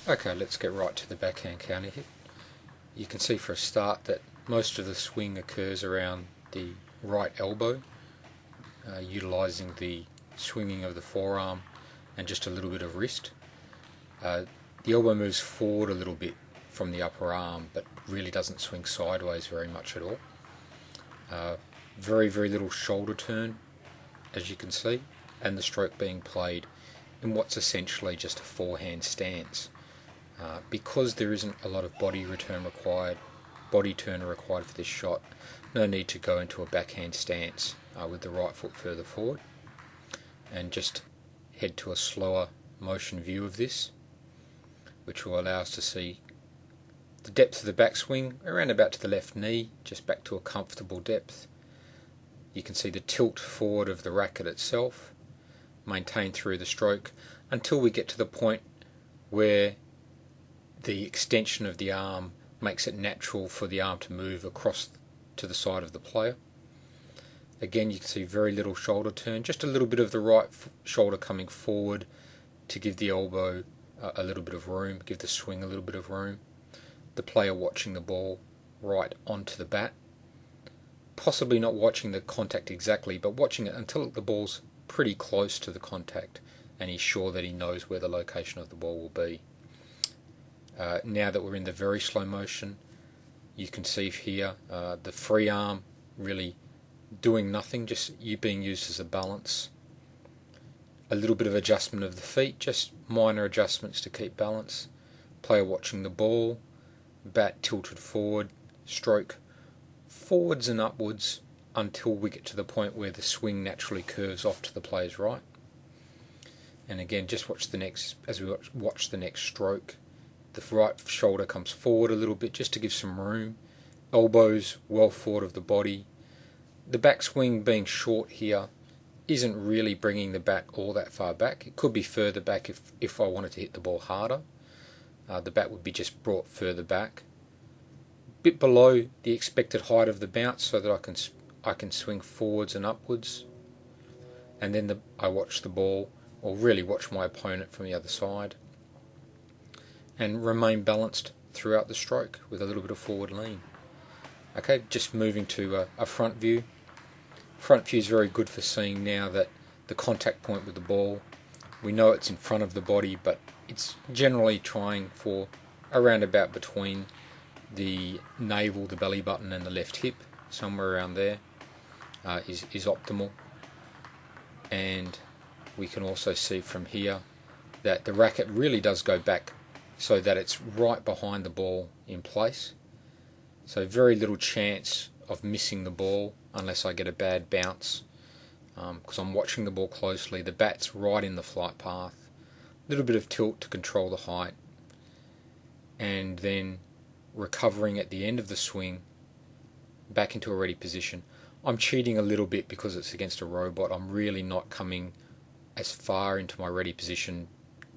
Okay, let's get right to the backhand counter hit. You can see for a start that most of the swing occurs around the right elbow, utilising the swinging of the forearm and just a little bit of wrist. The elbow moves forward a little bit from the upper arm, but really doesn't swing sideways very much at all. Very little shoulder turn, as you can see, and the stroke being played in what's essentially just a forehand stance. Because there isn't a lot of body turn required for this shot, no need to go into a backhand stance with the right foot further forward, and just head to a slower motion view of this, which will allow us to see the depth of the backswing around about to the left knee, just back to a comfortable depth. You can see the tilt forward of the racket itself, maintained through the stroke until we get to the point where the extension of the arm makes it natural for the arm to move across to the side of the player. Again, you can see very little shoulder turn, just a little bit of the right shoulder coming forward to give the elbow a little bit of room, give the swing a little bit of room. The player watching the ball right onto the bat, possibly not watching the contact exactly, but watching it until the ball's pretty close to the contact and he's sure that he knows where the location of the ball will be. Now that we're in the very slow motion, you can see here the free arm really doing nothing, just being used as a balance. A little bit of adjustment of the feet, just minor adjustments to keep balance. Player watching the ball, bat tilted forward, stroke forwards and upwards until we get to the point where the swing naturally curves off to the player's right. And again, just watch the next, as we watch the next stroke, the right shoulder comes forward a little bit just to give some room. Elbows well forward of the body. The backswing being short here isn't really bringing the bat all that far back. It could be further back if I wanted to hit the ball harder. The bat would be just brought further back, a bit below the expected height of the bounce, so that I can swing forwards and upwards. And then I watch the ball, or really watch my opponent from the other side, and remain balanced throughout the stroke with a little bit of forward lean. Okay, just moving to a front view. Front view is very good for seeing now that the contact point with the ball, we know it's in front of the body, but it's generally trying for around about between the navel, the belly button and the left hip, somewhere around there is optimal. And we can also see from here that the racket really does go back so that it's right behind the ball in place. So very little chance of missing the ball unless I get a bad bounce, because I'm watching the ball closely. The bat's right in the flight path, a little bit of tilt to control the height, and then recovering at the end of the swing back into a ready position. I'm cheating a little bit because it's against a robot. I'm really not coming as far into my ready position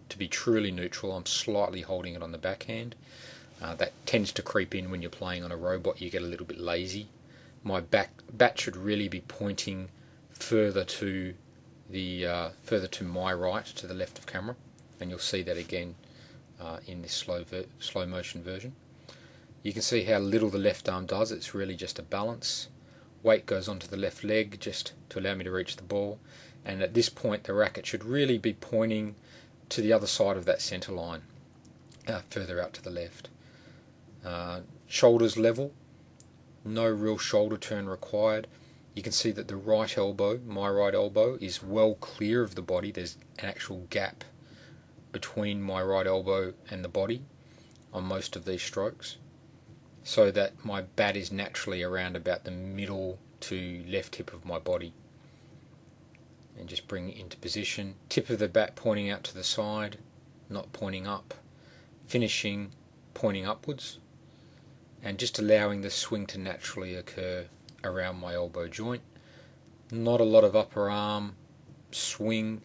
to be truly neutral. I'm slightly holding it on the backhand. That tends to creep in when you're playing on a robot. You get a little bit lazy. My bat should really be pointing further to my right, to the left of camera, and you'll see that again in this slow motion version. You can see how little the left arm does. It's really just a balance. Weight goes onto the left leg just to allow me to reach the ball, and at this point the racket should really be pointing to the other side of that centre line, further out to the left. Shoulders level, no real shoulder turn required. You can see that the right elbow, my right elbow, is well clear of the body. There's an actual gap between my right elbow and the body on most of these strokes, so that my bat is naturally around about the middle to left hip of my body. And just bring it into position. Tip of the bat pointing out to the side, not pointing up. Finishing pointing upwards, and just allowing the swing to naturally occur around my elbow joint. Not a lot of upper arm swing.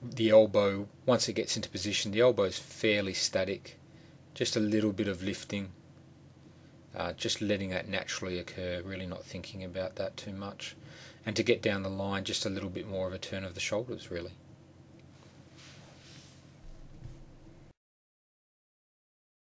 The elbow, once it gets into position, the elbow is fairly static. Just a little bit of lifting, just letting that naturally occur, really not thinking about that too much. And to get down the line, just a little bit more of a turn of the shoulders, really.